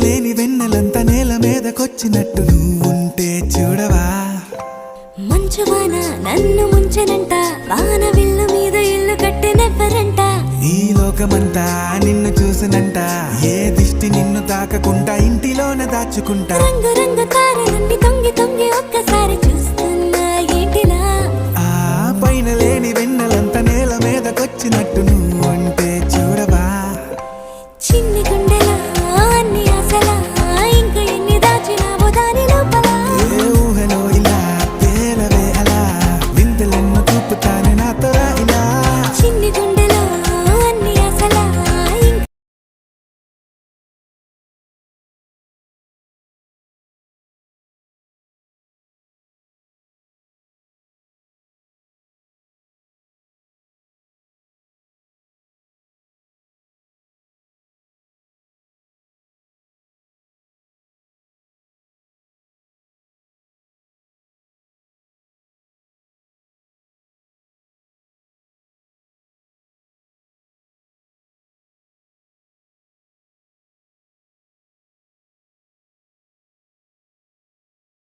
లేని వెన్నెలంతా నేల మీదకొచ్చినట్టు నువ్వుంటే చూడవా. మంచువాన నన్ను ముంచెనంట, వాన విల్లు మీద ఇల్లు కట్టినెవ్వరంట. ఈ లోకమంతా నిన్ను చూసినంట, ఏ దిష్టి నిన్ను తాకకుండా ఇంటిలోన దాచుకుంటా. రంగు రంగు తారలన్నీ తొంగి తొంగి ఒక్కసారి